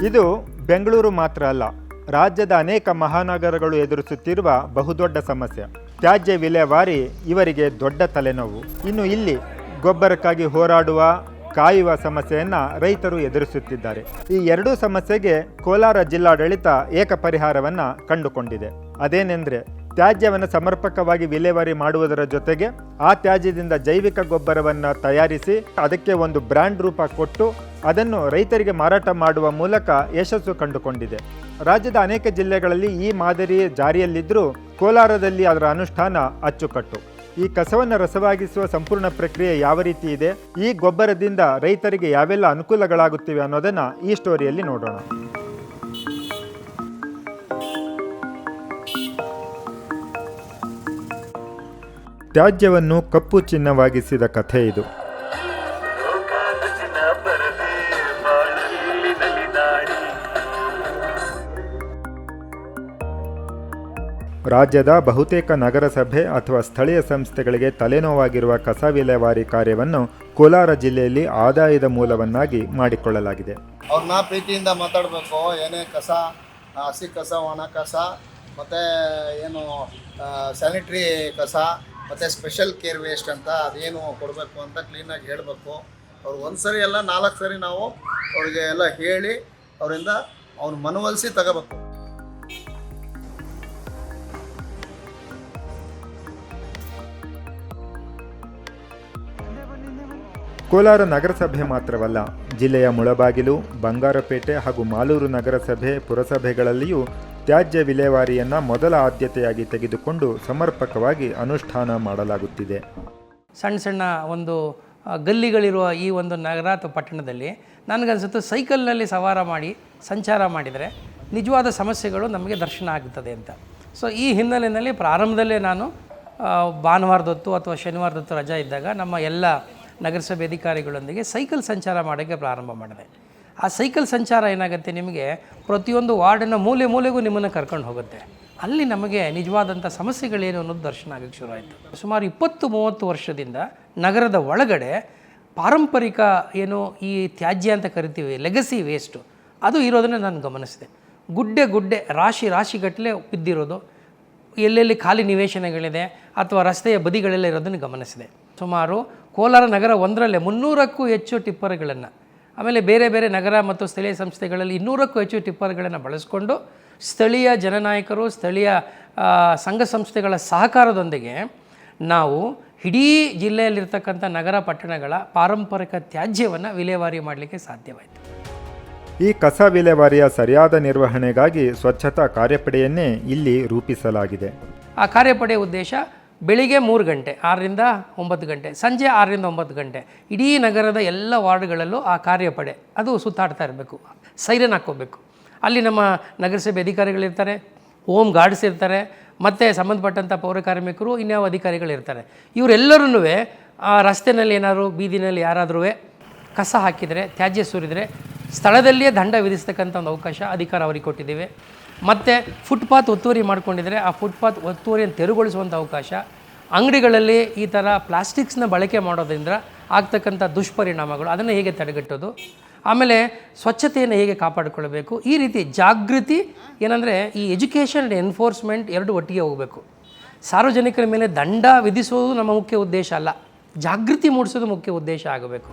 ಇದು ಬೆಂಗಳೂರು ಮಾತ್ರ ಅಲ್ಲ, ರಾಜ್ಯದ ಅನೇಕ ಮಹಾನಗರಗಳು ಎದುರಿಸುತ್ತಿರುವ ಬಹುದೊಡ್ಡ ಸಮಸ್ಯೆ. ತ್ಯಾಜ್ಯ ವಿಲೇವಾರಿ ಇವರಿಗೆ ದೊಡ್ಡ ತಲೆನೋವು. ಇನ್ನು ಇಲ್ಲಿ ಗೊಬ್ಬರಕ್ಕಾಗಿ ಹೋರಾಡುವ, ಕಾಯುವ ಸಮಸ್ಯೆಯನ್ನು ರೈತರು ಎದುರಿಸುತ್ತಿದ್ದಾರೆ. ಈ ಎರಡೂ ಸಮಸ್ಯೆಗೆ ಕೋಲಾರ ಜಿಲ್ಲಾಡಳಿತ ಏಕ ಪರಿಹಾರವನ್ನು ಕಂಡುಕೊಂಡಿದೆ. ಅದೇನೆಂದರೆ ತ್ಯಾಜ್ಯವನ್ನು ಸಮರ್ಪಕವಾಗಿ ವಿಲೇವಾರಿ ಮಾಡುವುದರ ಜೊತೆಗೆ ಆ ತ್ಯಾಜ್ಯದಿಂದ ಜೈವಿಕ ಗೊಬ್ಬರವನ್ನು ತಯಾರಿಸಿ ಅದಕ್ಕೆ ಒಂದು ಬ್ರ್ಯಾಂಡ್ ರೂಪ ಕೊಟ್ಟು ಅದನ್ನು ರೈತರಿಗೆ ಮಾರಾಟ ಮಾಡುವ ಮೂಲಕ ಯಶಸ್ಸು ಕಂಡುಕೊಂಡಿದೆ. ರಾಜ್ಯದ ಅನೇಕ ಜಿಲ್ಲೆಗಳಲ್ಲಿ ಈ ಮಾದರಿ ಜಾರಿಯಲ್ಲಿದ್ದರೂ ಕೋಲಾರದಲ್ಲಿ ಅದರ ಅನುಷ್ಠಾನ ಅಚ್ಚುಕಟ್ಟು. ಈ ಕಸವನ್ನು ರಸವಾಗಿಸುವ ಸಂಪೂರ್ಣ ಪ್ರಕ್ರಿಯೆ ಯಾವ ರೀತಿ ಇದೆ, ಈ ಗೊಬ್ಬರದಿಂದ ರೈತರಿಗೆ ಯಾವೆಲ್ಲ ಅನುಕೂಲಗಳಾಗುತ್ತಿವೆ ಅನ್ನೋದನ್ನು ಈ ಸ್ಟೋರಿಯಲ್ಲಿ ನೋಡೋಣ. ತ್ಯಾಜ್ಯವನ್ನು ಕಪ್ಪು ಚಿನ್ನವಾಗಿಸಿದ ಕಥೆ ಇದು. ರಾಜ್ಯದ ಬಹುತೇಕ ನಗರಸಭೆ ಅಥವಾ ಸ್ಥಳೀಯ ಸಂಸ್ಥೆಗಳಿಗೆ ತಲೆನೋವಾಗಿರುವ ಕಸ ವಿಲೇವಾರಿ ಕಾರ್ಯವನ್ನು ಕೋಲಾರ ಜಿಲ್ಲೆಯಲ್ಲಿ ಆದಾಯದ ಮೂಲವನ್ನಾಗಿ ಮಾಡಿಕೊಳ್ಳಲಾಗಿದೆ. ಅವ್ರನ್ನ ಪ್ರೀತಿಯಿಂದ ಮಾತಾಡಬೇಕು. ಏನೇ ಕಸ, ಹಸಿ ಕಸ, ಒಣ ಕಸ, ಮತ್ತು ಏನು ಸ್ಯಾನಿಟ್ರಿ ಕಸ, ಮತ್ತು ಸ್ಪೆಷಲ್ ಕೇರ್ ವೇಸ್ಟ್ ಅಂತ ಅದೇನು ಕೊಡಬೇಕು ಅಂತ ಕ್ಲೀನಾಗಿ ಹೇಳಬೇಕು. ಅವ್ರು ಒಂದು ಸರಿ ಎಲ್ಲ 4 ಸರಿ ನಾವು ಅವ್ರಿಗೆ ಎಲ್ಲ ಹೇಳಿ ಅವರಿಂದ ಅವ್ನು ಮನವೊಲಿಸಿ ತಗೋಬೇಕು. ಕೋಲಾರ ನಗರಸಭೆ ಮಾತ್ರವಲ್ಲ, ಜಿಲ್ಲೆಯ ಮುಳಬಾಗಿಲು, ಬಂಗಾರಪೇಟೆ ಹಾಗೂ ಮಾಲೂರು ನಗರಸಭೆ, ಪುರಸಭೆಗಳಲ್ಲಿಯೂ ತ್ಯಾಜ್ಯ ವಿಲೇವಾರಿಯನ್ನು ಮೊದಲ ಆದ್ಯತೆಯಾಗಿ ತೆಗೆದುಕೊಂಡು ಸಮರ್ಪಕವಾಗಿ ಅನುಷ್ಠಾನ ಮಾಡಲಾಗುತ್ತಿದೆ. ಸಣ್ಣ ಸಣ್ಣ ಒಂದು ಗಲ್ಲಿಗಳಿರುವ ಈ ಒಂದು ನಗರ ಅಥವಾ ಪಟ್ಟಣದಲ್ಲಿ ನನಗನ್ಸುತ್ತೆ ಸೈಕಲ್ನಲ್ಲಿ ಸವಾರ ಮಾಡಿ ಸಂಚಾರ ಮಾಡಿದರೆ ನಿಜವಾದ ಸಮಸ್ಯೆಗಳು ನಮಗೆ ದರ್ಶನ ಆಗುತ್ತದೆ ಅಂತ. ಸೊ ಈ ಹಿನ್ನೆಲೆಯಲ್ಲಿ ಪ್ರಾರಂಭದಲ್ಲೇ ನಾನು ಭಾನುವಾರದೊತ್ತು ಅಥವಾ ಶನಿವಾರದೊತ್ತು ರಜಾ ಇದ್ದಾಗ ನಮ್ಮ ಎಲ್ಲ ನಗರಸಭೆ ಅಧಿಕಾರಿಗಳೊಂದಿಗೆ ಸೈಕಲ್ ಸಂಚಾರ ಮಾಡೋಕ್ಕೆ ಪ್ರಾರಂಭ ಮಾಡಿದೆ. ಆ ಸೈಕಲ್ ಸಂಚಾರ ಏನಾಗುತ್ತೆ, ನಿಮಗೆ ಪ್ರತಿಯೊಂದು ವಾರ್ಡಿನ ಮೂಲೆ ಮೂಲೆಗೂ ನಿಮ್ಮನ್ನು ಕರ್ಕೊಂಡು ಹೋಗುತ್ತೆ. ಅಲ್ಲಿ ನಮಗೆ ನಿಜವಾದಂಥ ಸಮಸ್ಯೆಗಳೇನು ಅನ್ನೋದು ದರ್ಶನ ಆಗೋಕ್ಕೆ ಶುರು ಆಯಿತು. ಸುಮಾರು 20-30 ವರ್ಷದಿಂದ ನಗರದ ಒಳಗಡೆ ಪಾರಂಪರಿಕ ಏನು ಈ ತ್ಯಾಜ್ಯ ಅಂತ ಕರಿತೀವಿ, ಲೆಗಸಿ ವೇಸ್ಟು, ಅದು ಇರೋದನ್ನು ನಾನು ಗಮನಿಸಿದೆ. ಗುಡ್ಡೆ ರಾಶಿಗಟ್ಟಲೆ ಬಿದ್ದಿರೋದು, ಎಲ್ಲೆಲ್ಲಿ ಖಾಲಿ ನಿವೇಶನಗಳಿದೆ ಅಥವಾ ರಸ್ತೆಯ ಬದಿಗಳೆಲ್ಲ ಇರೋದನ್ನು ಗಮನಿಸಿದೆ. ಸುಮಾರು ಕೋಲಾರ ನಗರ 1ರಲ್ಲೇ 300ಕ್ಕೂ ಹೆಚ್ಚು ಟಿಪ್ಪರ್ಗಳನ್ನು, ಆಮೇಲೆ ಬೇರೆ ಬೇರೆ ನಗರ ಮತ್ತು ಸ್ಥಳೀಯ ಸಂಸ್ಥೆಗಳಲ್ಲಿ 200ಕ್ಕೂ ಹೆಚ್ಚು ಟಿಪ್ಪರ್ಗಳನ್ನು ಬಳಸಿಕೊಂಡು ಸ್ಥಳೀಯ ಜನನಾಯಕರು, ಸ್ಥಳೀಯ ಸಂಘ ಸಂಸ್ಥೆಗಳ ಸಹಕಾರದೊಂದಿಗೆ ನಾವು ಇಡೀ ಜಿಲ್ಲೆಯಲ್ಲಿರ್ತಕ್ಕಂಥ ನಗರ ಪಟ್ಟಣಗಳ ಪಾರಂಪರಿಕ ತ್ಯಾಜ್ಯವನ್ನು ವಿಲೇವಾರಿ ಮಾಡಲಿಕ್ಕೆ ಸಾಧ್ಯವಾಯಿತು. ಈ ಕಸ ವಿಲೇವಾರಿಯ ಸರಿಯಾದ ನಿರ್ವಹಣೆಗಾಗಿ ಸ್ವಚ್ಛತಾ ಕಾರ್ಯಪಡೆಯನ್ನೇ ಇಲ್ಲಿ ರೂಪಿಸಲಾಗಿದೆ. ಆ ಕಾರ್ಯಪಡೆಯ ಉದ್ದೇಶ ಬೆಳಿಗ್ಗೆ 3 ಗಂಟೆ 6ರಿಂದ 9 ಗಂಟೆ, ಸಂಜೆ 6ರಿಂದ 9 ಗಂಟೆ ಇಡೀ ನಗರದ ಎಲ್ಲ ವಾರ್ಡ್ಗಳಲ್ಲೂ ಆ ಕಾರ್ಯಪಡೆ ಅದು ಸುತ್ತಾಡ್ತಾ ಇರಬೇಕು, ಸೈರನ್ ಹಾಕ್ಕೋಬೇಕು. ಅಲ್ಲಿ ನಮ್ಮ ನಗರಸಭೆ ಅಧಿಕಾರಿಗಳಿರ್ತಾರೆ, ಹೋಮ್ ಗಾರ್ಡ್ಸ್ ಇರ್ತಾರೆ, ಮತ್ತು ಸಂಬಂಧಪಟ್ಟಂಥ ಪೌರ ಕಾರ್ಮಿಕರು, ಇನ್ಯಾವ ಅಧಿಕಾರಿಗಳಿರ್ತಾರೆ. ಇವರೆಲ್ಲರೂ ಆ ರಸ್ತೆಯಲ್ಲಿ ಏನಾದರೂ ಬೀದಿನಲ್ಲಿ ಯಾರಾದರೂ ಕಸ ಹಾಕಿದರೆ, ತ್ಯಾಜ್ಯ ಸುರಿದರೆ ಸ್ಥಳದಲ್ಲಿಯೇ ದಂಡ ವಿಧಿಸ್ತಕ್ಕಂಥ ಒಂದು ಅವಕಾಶ, ಅಧಿಕಾರ ಅವರಿಗೆ ಕೊಟ್ಟಿದ್ದೇವೆ. ಮತ್ತು ಫುಟ್ಪಾತ್ ಒತ್ತುವರಿ ಮಾಡ್ಕೊಂಡಿದ್ರೆ ಆ ಫುಟ್ಪಾತ್ ಒತ್ತುವರಿಯನ್ನು ತೆರವುಗೊಳಿಸುವಂಥ ಅವಕಾಶ, ಅಂಗಡಿಗಳಲ್ಲಿ ಈ ಥರ ಪ್ಲಾಸ್ಟಿಕ್ಸ್ನ ಬಳಕೆ ಮಾಡೋದ್ರಿಂದ ಆಗ್ತಕ್ಕಂಥ ದುಷ್ಪರಿಣಾಮಗಳು ಅದನ್ನು ಹೇಗೆ ತಡೆಗಟ್ಟೋದು, ಆಮೇಲೆ ಸ್ವಚ್ಛತೆಯನ್ನು ಹೇಗೆ ಕಾಪಾಡಿಕೊಳ್ಳಬೇಕು, ಈ ರೀತಿ ಜಾಗೃತಿ ಏನಂದರೆ ಈ ಎಜುಕೇಷನ್ ಆ್ಯಂಡ್ ಎನ್ಫೋರ್ಸ್ಮೆಂಟ್ ಎರಡು ಒಟ್ಟಿಗೆ ಹೋಗಬೇಕು. ಸಾರ್ವಜನಿಕರ ಮೇಲೆ ದಂಡ ವಿಧಿಸುವುದು ನಮ್ಮ ಮುಖ್ಯ ಉದ್ದೇಶ ಅಲ್ಲ, ಜಾಗೃತಿ ಮೂಡಿಸೋದು ಮುಖ್ಯ ಉದ್ದೇಶ ಆಗಬೇಕು.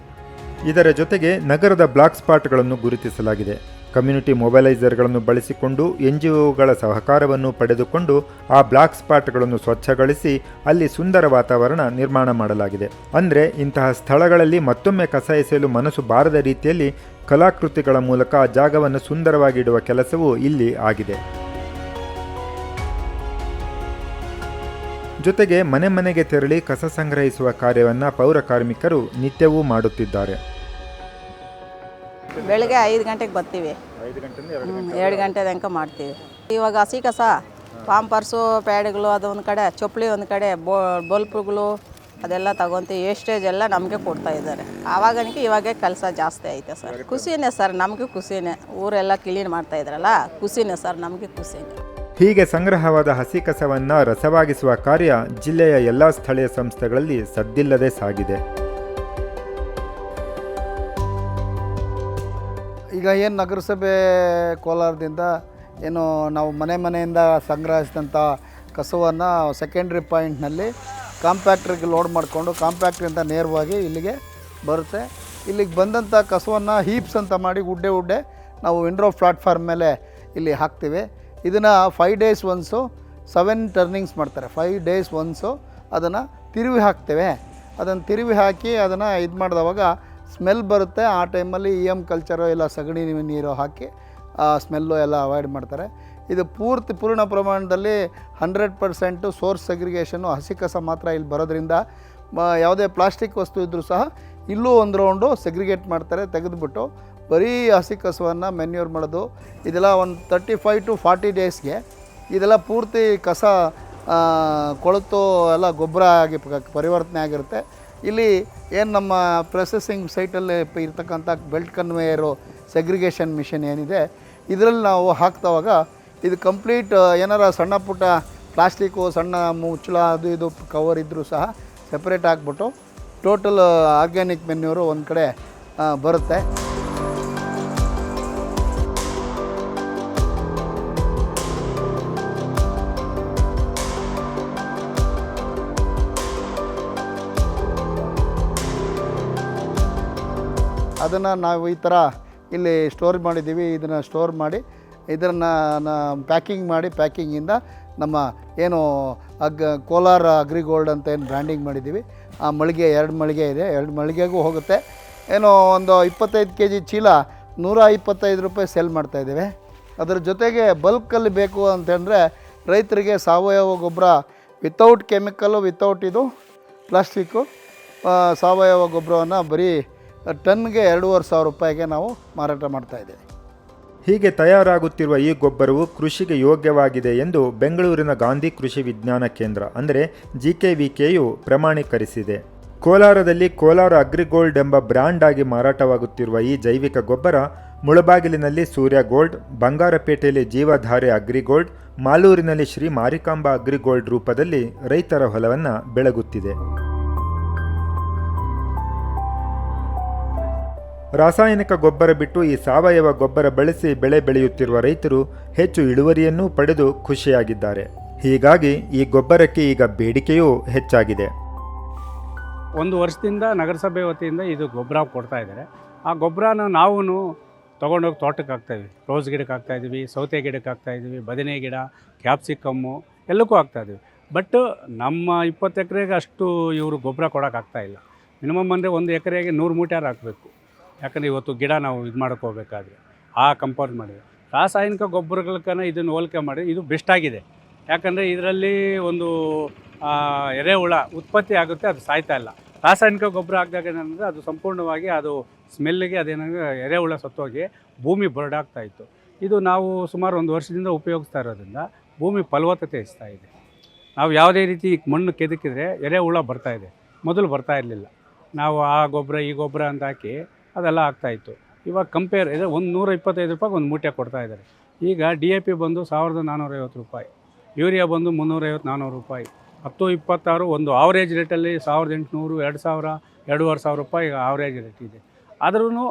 ಇದರ ಜೊತೆಗೆ ನಗರದ ಬ್ಲಾಕ್ ಸ್ಪಾಟ್ಗಳನ್ನು ಗುರುತಿಸಲಾಗಿದೆ. ಕಮ್ಯುನಿಟಿ ಮೊಬೈಲೈಸರ್ಗಳನ್ನು ಬಳಸಿಕೊಂಡು NGOಗಳ ಸಹಕಾರವನ್ನು ಪಡೆದುಕೊಂಡು ಆ ಬ್ಲಾಕ್ ಸ್ಪಾಟ್ಗಳನ್ನು ಸ್ವಚ್ಛಗೊಳಿಸಿ ಅಲ್ಲಿ ಸುಂದರ ವಾತಾವರಣ ನಿರ್ಮಾಣ ಮಾಡಲಾಗಿದೆ. ಅಂದರೆ ಇಂತಹ ಸ್ಥಳಗಳಲ್ಲಿ ಮತ್ತೊಮ್ಮೆ ಕಸ ಎಸೆಯಲು ಮನಸ್ಸು ಬಾರದ ರೀತಿಯಲ್ಲಿ ಕಲಾಕೃತಿಗಳ ಮೂಲಕ ಆ ಜಾಗವನ್ನು ಸುಂದರವಾಗಿಡುವ ಕೆಲಸವೂ ಇಲ್ಲಿ ಆಗಿದೆ. ಜೊತೆಗೆ ಮನೆ ಮನೆಗೆ ತೆರಳಿ ಕಸ ಸಂಗ್ರಹಿಸುವ ಕಾರ್ಯವನ್ನು ಪೌರ ಕಾರ್ಮಿಕರು ನಿತ್ಯವೂ ಮಾಡುತ್ತಿದ್ದಾರೆ. ಬೆಳಗ್ಗೆ 5 ಗಂಟೆಗೆ ಬರ್ತೀವಿ, 2 ಗಂಟೆ ತನಕ ಮಾಡ್ತೀವಿ. ಇವಾಗ ಹಸಿ ಕಸ, ಪಾಂಪರ್ಸು, ಪ್ಯಾಡ್ಗಳು ಅದು ಒಂದು ಕಡೆ, ಚಪ್ಪಲಿ ಒಂದು ಕಡೆ, ಬಲ್ಪ್ಗಳು ಅದೆಲ್ಲ ತಗೊತೀವಿ. ವೇಸ್ಟೇಜ್ ಎಲ್ಲ ನಮಗೆ ಕೊಡ್ತಾ ಇದ್ದಾರೆ. ಆವಾಗನಿಗೆ ಇವಾಗ ಕೆಲಸ ಜಾಸ್ತಿ ಐತೆ ಸರ್. ಖುಷಿನೇ ಸರ್, ನಮಗೆ ಖುಷಿನೇ. ಊರೆಲ್ಲ ಕ್ಲೀನ್ ಮಾಡ್ತಾ ಇದ್ರಲ್ಲ, ಖುಷಿನೇ ಸರ್, ನಮಗೆ ಖುಷಿನೇ. ಹೀಗೆ ಸಂಗ್ರಹವಾದ ಹಸಿ ಕಸವನ್ನು ರಸವಾಗಿಸುವ ಕಾರ್ಯ ಜಿಲ್ಲೆಯ ಎಲ್ಲ ಸ್ಥಳೀಯ ಸಂಸ್ಥೆಗಳಲ್ಲಿ ಸದ್ದಿಲ್ಲದೆ ಸಾಗಿದೆ. ಈಗ ಏನು ನಗರಸಭೆ ಕೋಲಾರದಿಂದ ಏನು ನಾವು ಮನೆಯಿಂದ ಸಂಗ್ರಹಿಸಿದಂಥ ಕಸವನ್ನು ಸೆಕೆಂಡ್ರಿ ಪಾಯಿಂಟ್ನಲ್ಲಿ ಕಾಂಪ್ಯಾಕ್ಟ್ರಿಗೆ ಲೋಡ್ ಮಾಡಿಕೊಂಡು ಕಾಂಪ್ಯಾಕ್ಟ್ರಿಂದ ನೇರವಾಗಿ ಇಲ್ಲಿಗೆ ಬರುತ್ತೆ. ಇಲ್ಲಿಗೆ ಬಂದಂಥ ಕಸವನ್ನು ಹೀಪ್ಸ್ ಅಂತ ಮಾಡಿ ಉಡ್ಡೆ ನಾವು ವಿಂಡ್ರೋ ಪ್ಲಾಟ್ಫಾರ್ಮ್ ಮೇಲೆ ಇಲ್ಲಿ ಹಾಕ್ತೀವಿ. ಇದನ್ನು 5 days ಒನ್ಸು 7 ಟರ್ನಿಂಗ್ಸ್ ಮಾಡ್ತಾರೆ. 5 days ಒನ್ಸು ಅದನ್ನು ತಿರುವಿ ಹಾಕ್ತೇವೆ. ಅದನ್ನು ತಿರುವಿ ಹಾಕಿ ಅದನ್ನು ಇದು ಮಾಡಿದವಾಗ ಸ್ಮೆಲ್ ಬರುತ್ತೆ. ಆ ಟೈಮಲ್ಲಿ ಕಲ್ಚರು ಇಲ್ಲ ಸಗಣಿ ನೀರು ಹಾಕಿ ಆ ಸ್ಮೆಲ್ಲು ಎಲ್ಲ ಅವಾಯ್ಡ್ ಮಾಡ್ತಾರೆ. ಇದು ಪೂರ್ಣ ಪ್ರಮಾಣದಲ್ಲಿ 100% ಸೋರ್ಸ್ ಸೆಗ್ರಿಗೇಷನ್ನು ಹಸಿ ಕಸ ಮಾತ್ರ ಇಲ್ಲಿ ಬರೋದ್ರಿಂದ ಯಾವುದೇ ಪ್ಲಾಸ್ಟಿಕ್ ವಸ್ತು ಇದ್ದರೂ ಸಹ ಇಲ್ಲೂ ಒಂದು ರೌಂಡು ಸೆಗ್ರಿಗೇಟ್ ಮಾಡ್ತಾರೆ. ತೆಗೆದುಬಿಟ್ಟು ಬರೀ ಹಸಿ ಕಸವನ್ನು ಮೆನ್ಯೂರ್ ಮಾಡೋದು ಇದೆಲ್ಲ ಒಂದು 35 to 40 ಡೇಸ್ಗೆ ಇದೆಲ್ಲ ಪೂರ್ತಿ ಕಸ ಕೊಳೆತು ಎಲ್ಲ ಗೊಬ್ಬರ ಆಗಿ ಪರಿವರ್ತನೆ ಆಗಿರುತ್ತೆ. ಇಲ್ಲಿ ಏನು ನಮ್ಮ ಪ್ರೊಸೆಸಿಂಗ್ ಸೈಟಲ್ಲಿ ಇರ್ತಕ್ಕಂಥ ಬೆಲ್ಟ್ ಕನ್ವೇಯರು ಸೆಗ್ರಿಗೇಷನ್ ಮಿಷನ್ ಏನಿದೆ ಇದರಲ್ಲಿ ನಾವು ಹಾಕ್ತವಾಗ ಇದು ಕಂಪ್ಲೀಟ್ ಏನಾರ ಸಣ್ಣ ಪುಟ್ಟ ಪ್ಲಾಸ್ಟಿಕ್ಕು ಸಣ್ಣ ಮುಚ್ಚಳ ಅದು ಇದು ಕವರ್ ಇದ್ದರೂ ಸಹ ಸೆಪ್ರೇಟ್ ಆಗಿಬಿಟ್ಟು ಟೋಟಲ್ ಆರ್ಗ್ಯಾನಿಕ್ ಮೆನ್ಯೂರು ಒಂದು ಕಡೆ ಬರುತ್ತೆ. ಅದನ್ನು ನಾವು ಈ ಥರ ಇಲ್ಲಿ ಸ್ಟೋರ್ ಮಾಡಿದ್ದೀವಿ. ಇದನ್ನು ಸ್ಟೋರ್ ಮಾಡಿ ಇದನ್ನು ಪ್ಯಾಕಿಂಗ್ ಮಾಡಿ ಪ್ಯಾಕಿಂಗಿಂದ ನಮ್ಮ ಏನು ಕೋಲಾರ ಅಗ್ರಿಗೋಲ್ಡ್ ಅಂತ ಏನು ಬ್ರ್ಯಾಂಡಿಂಗ್ ಮಾಡಿದ್ದೀವಿ ಆ ಮಳಿಗೆ 2 ಮಳಿಗೆ ಇದೆ. 2 ಮಳಿಗೆಗೂ ಹೋಗುತ್ತೆ. ಏನೋ ಒಂದು 25 kg ಚೀಲ 125 ರೂಪಾಯಿ ಸೆಲ್ ಮಾಡ್ತಾಯಿದ್ದೇವೆ. ಅದರ ಜೊತೆಗೆ ಬಲ್ಕಲ್ಲಿ ಬೇಕು ಅಂತಂದರೆ ರೈತರಿಗೆ ಸಾವಯವ ಗೊಬ್ಬರ ವಿತೌಟ್ ಕೆಮಿಕಲ್ಲು ವಿತೌಟ್ ಇದು ಪ್ಲಾಸ್ಟಿಕ್ಕು ಸಾವಯವ ಗೊಬ್ಬರವನ್ನು ಬರೀ ಟನ್ಗೆ 2,500 ರೂಪಾಯಿಗೆ ನಾವು ಮಾರಾಟ ಮಾಡ್ತಾಯಿದ್ದೇವೆ. ಹೀಗೆ ತಯಾರಾಗುತ್ತಿರುವ ಈ ಗೊಬ್ಬರವು ಕೃಷಿಗೆ ಯೋಗ್ಯವಾಗಿದೆ ಎಂದು ಬೆಂಗಳೂರಿನ ಗಾಂಧಿ ಕೃಷಿ ವಿಜ್ಞಾನ ಕೇಂದ್ರ ಅಂದರೆ GKVKಯು ಪ್ರಮಾಣೀಕರಿಸಿದೆ. ಕೋಲಾರದಲ್ಲಿ ಕೋಲಾರ ಅಗ್ರಿಗೋಲ್ಡ್ ಎಂಬ ಬ್ರ್ಯಾಂಡ್ ಆಗಿ ಮಾರಾಟವಾಗುತ್ತಿರುವ ಈ ಜೈವಿಕ ಗೊಬ್ಬರ ಮುಳಬಾಗಿಲಿನಲ್ಲಿ ಸೂರ್ಯ ಗೋಲ್ಡ್, ಬಂಗಾರಪೇಟೆಯಲ್ಲಿ ಜೀವಧಾರೆ ಅಗ್ರಿಗೋಲ್ಡ್, ಮಾಲೂರಿನಲ್ಲಿ ಶ್ರೀ ಮಾರಿಕಾಂಬ ಅಗ್ರಿಗೋಲ್ಡ್ ರೂಪದಲ್ಲಿ ರೈತರ ಹೊಲವನ್ನು ಬೆಳಗುತ್ತಿದೆ. ರಾಸಾಯನಿಕ ಗೊಬ್ಬರ ಬಿಟ್ಟು ಈ ಸಾವಯವ ಗೊಬ್ಬರ ಬಳಸಿ ಬೆಳೆ ಬೆಳೆಯುತ್ತಿರುವ ರೈತರು ಹೆಚ್ಚು ಇಳುವರಿಯನ್ನೂ ಪಡೆದು ಖುಷಿಯಾಗಿದ್ದಾರೆ. ಹೀಗಾಗಿ ಈ ಗೊಬ್ಬರಕ್ಕೆ ಈಗ ಬೇಡಿಕೆಯೂ ಹೆಚ್ಚಾಗಿದೆ. 1 ವರ್ಷದಿಂದ ನಗರಸಭೆ ವತಿಯಿಂದ ಇದು ಗೊಬ್ಬರ ಕೊಡ್ತಾ ಇದ್ದಾರೆ. ಆ ಗೊಬ್ಬರನ ನಾವು ತೊಗೊಂಡೋಗಿ ತೋಟಕ್ಕೆ ಹಾಕ್ತಾಯಿದ್ವಿ. ರೋಸ್ ಗಿಡಕ್ಕೆ ಹಾಕ್ತಾಯಿದ್ವಿ, ಸೌತೆ ಗಿಡಕ್ಕೆ ಹಾಕ್ತಾಯಿದ್ವಿ, ಬದನೆ ಗಿಡ, ಕ್ಯಾಪ್ಸಿಕಮ್ಮು ಎಲ್ಲಕ್ಕೂ ಹಾಕ್ತಾಯಿದ್ವಿ. ಬಟ್ ನಮ್ಮ 20 ಎಕರೆಗೆ ಅಷ್ಟು ಇವರು ಗೊಬ್ಬರ ಕೊಡೋಕ್ಕಾಗ್ತಾಯಿಲ್ಲ. ಮಿನಿಮಮ್ ಅಂದರೆ 1 ಎಕರೆಗೆ 100 ಮೂಟೆ ಹಾಕಬೇಕು. ಯಾಕಂದರೆ ಇವತ್ತು ಗಿಡ ನಾವು ಇದು ಮಾಡೋಕ್ಕೆ ಹೋಗಬೇಕಾದ್ರೆ ಆ ಕಂಪೇರ್ ಮಾಡಿದ್ರೆ ರಾಸಾಯನಿಕ ಗೊಬ್ಬರಗಳಕ್ಕನ ಇದನ್ನು ಹೋಲಿಕೆ ಮಾಡಿ ಇದು ಬೆಸ್ಟ್ ಆಗಿದೆ. ಯಾಕಂದರೆ ಇದರಲ್ಲಿ ಒಂದು ಎರೆಹುಳ ಉತ್ಪತ್ತಿ ಆಗುತ್ತೆ, ಅದು ಸಾಯ್ತಾ ಇಲ್ಲ. ರಾಸಾಯನಿಕ ಗೊಬ್ಬರ ಹಾಕಿದಾಗ ಏನಂದರೆ ಅದು ಸಂಪೂರ್ಣವಾಗಿ ಅದು ಸ್ಮೆಲ್ಲಿಗೆ ಅದೇನಂದರೆ ಎರೆಹುಳ ಸತ್ತೋಗಿ ಭೂಮಿ ಬರಡಾಗ್ತಾ ಇತ್ತು. ಇದು ನಾವು ಸುಮಾರು 1 ವರ್ಷದಿಂದ ಉಪಯೋಗಿಸ್ತಾ ಇರೋದ್ರಿಂದ ಭೂಮಿ ಫಲವತ್ತತೆ ಹೆಚ್ಚುತ್ತಾ ಇದೆ. ನಾವು ಯಾವುದೇ ರೀತಿ ಮಣ್ಣು ಕೆದಕಿದ್ರೆ ಎರೆಹುಳ ಬರ್ತಾಯಿದೆ, ಮೊದಲು ಬರ್ತಾ ಇರಲಿಲ್ಲ. ನಾವು ಆ ಗೊಬ್ಬರ ಈ ಗೊಬ್ಬರ ಅಂತ ಹಾಕಿ ಅದೆಲ್ಲ ಆಗ್ತಾಯಿತ್ತು. ಇವಾಗ ಕಂಪೇರ್ ಇದೆ 125 ರೂಪಾಯಿಗೆ 1 ಮೂಟೆ ಕೊಡ್ತಾ ಇದ್ದಾರೆ. ಈಗ DAP ಬಂದು 1450 ರೂಪಾಯಿ, ಯೂರಿಯಾ ಬಂದು 350-400 ರೂಪಾಯಿ, 10-26 ಒಂದು ಆವ್ರೇಜ್ ರೇಟಲ್ಲಿ 1800, 2000, 2500 ರೂಪಾಯಿ ಆವ್ರೇಜ್ ರೇಟ್ ಇದೆ. ಆದ್ರೂ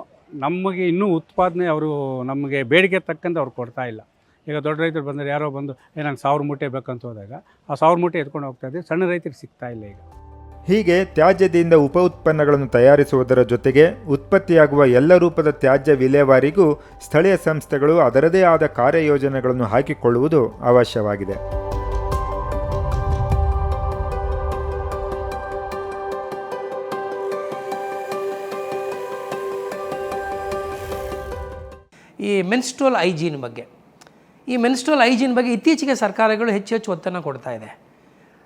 ನಮಗೆ ಇನ್ನೂ ಉತ್ಪಾದನೆ ಅವರು ನಮಗೆ ಬೇಡಿಕೆ ತಕ್ಕಂತೆ ಅವ್ರು ಕೊಡ್ತಾ ಇಲ್ಲ. ಈಗ ದೊಡ್ಡ ರೈತರು ಬಂದರೆ ಯಾರೋ ಬಂದು ನಂಗೆ 1000 ಮೂಟೆ ಬೇಕಂತ ಹೋದಾಗ ಆ 1000 ಮೂಟೆ ಎತ್ಕೊಂಡು ಹೋಗ್ತಾಯಿದ್ದೆ. ಸಣ್ಣ ರೈತರಿಗೆ ಸಿಗ್ತಾ ಇಲ್ಲ ಈಗ. ಹೀಗೆ ತ್ಯಾಜ್ಯದಿಂದ ಉಪ ಉತ್ಪನ್ನಗಳನ್ನು ತಯಾರಿಸುವುದರ ಜೊತೆಗೆ ಉತ್ಪತ್ತಿಯಾಗುವ ಎಲ್ಲ ರೂಪದ ತ್ಯಾಜ್ಯ ವಿಲೇವಾರಿಗೂ ಸ್ಥಳೀಯ ಸಂಸ್ಥೆಗಳು ಅದರದೇ ಆದ ಕಾರ್ಯಯೋಜನೆಗಳನ್ನು ಹಾಕಿಕೊಳ್ಳುವುದು ಅವಶ್ಯವಾಗಿದೆ. ಈ ಮೆನ್ಸ್ಟ್ರುವಲ್ ಹೈಜೀನ್ ಬಗ್ಗೆ ಇತ್ತೀಚೆಗೆ ಸರ್ಕಾರಗಳು ಹೆಚ್ಚು ಒತ್ತನ್ನು ಕೊಡ್ತಾ ಇದೆ.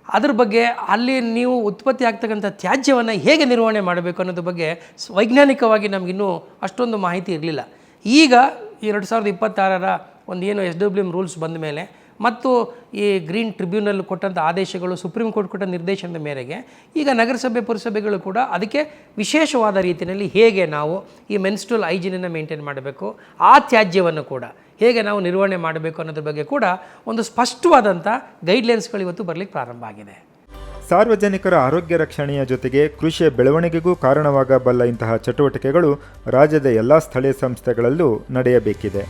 ಅದ್ರ ಬಗ್ಗೆ ಅಲ್ಲಿ ನೀವು ಉತ್ಪತ್ತಿ ಆಗ್ತಕ್ಕಂಥ ತ್ಯಾಜ್ಯವನ್ನು ಹೇಗೆ ನಿರ್ವಹಣೆ ಮಾಡಬೇಕು ಅನ್ನೋದ್ರ ಬಗ್ಗೆ ವೈಜ್ಞಾನಿಕವಾಗಿ ನಮಗಿನ್ನೂ ಅಷ್ಟೊಂದು ಮಾಹಿತಿ ಇರಲಿಲ್ಲ. ಈಗ 2026ರ ಒಂದು ಏನು SWM ರೂಲ್ಸ್ ಬಂದ ಮೇಲೆ ಮತ್ತು ಈ ಗ್ರೀನ್ ಟ್ರಿಬ್ಯುನಲ್ ಕೊಟ್ಟಂಥ ಆದೇಶಗಳು, ಸುಪ್ರೀಂ ಕೋರ್ಟ್ ಕೊಟ್ಟ ನಿರ್ದೇಶನದ ಮೇರೆಗೆ ಈಗ ನಗರಸಭೆ ಪುರಸಭೆಗಳು ಕೂಡ ಅದಕ್ಕೆ ವಿಶೇಷವಾದ ರೀತಿಯಲ್ಲಿ ಹೇಗೆ ನಾವು ಈ ಮೆನ್ಸ್ಟ್ರುವಲ್ ಹೈಜೀನನ್ನು ಮೇಂಟೈನ್ ಮಾಡಬೇಕು, ಆ ತ್ಯಾಜ್ಯವನ್ನು ಕೂಡ ಹೇಗೆ ನಾವು ನಿರ್ವಹಣೆ ಮಾಡಬೇಕು ಅನ್ನೋದ್ರ ಬಗ್ಗೆ ಕೂಡ ಒಂದು ಸ್ಪಷ್ಟವಾದಂಥ ಗೈಡ್ಲೈನ್ಸ್ಗಳು ಇವತ್ತು ಬರಲಿಕ್ಕೆ ಪ್ರಾರಂಭ ಆಗಿದೆ. ಸಾರ್ವಜನಿಕರ ಆರೋಗ್ಯ ರಕ್ಷಣೆಯ ಜೊತೆಗೆ ಕೃಷಿಯ ಬೆಳವಣಿಗೆಗೂ ಕಾರಣವಾಗಬಲ್ಲ ಇಂತಹ ಚಟುವಟಿಕೆಗಳು ರಾಜ್ಯದ ಎಲ್ಲ ಸ್ಥಳೀಯ ಸಂಸ್ಥೆಗಳಲ್ಲೂ ನಡೆಯಬೇಕಿದೆ.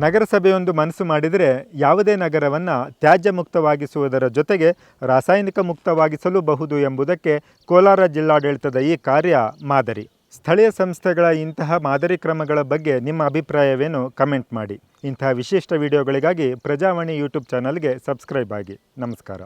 ನಗರಸಭೆಯೊಂದು ಮನಸ್ಸು ಮಾಡಿದರೆ ಯಾವುದೇ ನಗರವನ್ನು ತ್ಯಾಜ್ಯ ಮುಕ್ತವಾಗಿಸುವುದರ ಜೊತೆಗೆ ರಾಸಾಯನಿಕ ಮುಕ್ತವಾಗಿಸಲೂಬಹುದು ಎಂಬುದಕ್ಕೆ ಕೋಲಾರ ಜಿಲ್ಲಾಡಳಿತದ ಈ ಕಾರ್ಯ ಮಾದರಿ. ಸ್ಥಳೀಯ ಸಂಸ್ಥೆಗಳ ಇಂತಹ ಮಾದರಿ ಕ್ರಮಗಳ ಬಗ್ಗೆ ನಿಮ್ಮ ಅಭಿಪ್ರಾಯವೇನು ಕಮೆಂಟ್ ಮಾಡಿ. ಇಂತಹ ವಿಶಿಷ್ಟ ವಿಡಿಯೋಗಳಿಗಾಗಿ ಪ್ರಜಾವಾಣಿ ಯೂಟ್ಯೂಬ್ ಚಾನಲ್ಗೆ ಸಬ್ಸ್ಕ್ರೈಬ್ ಆಗಿ. ನಮಸ್ಕಾರ.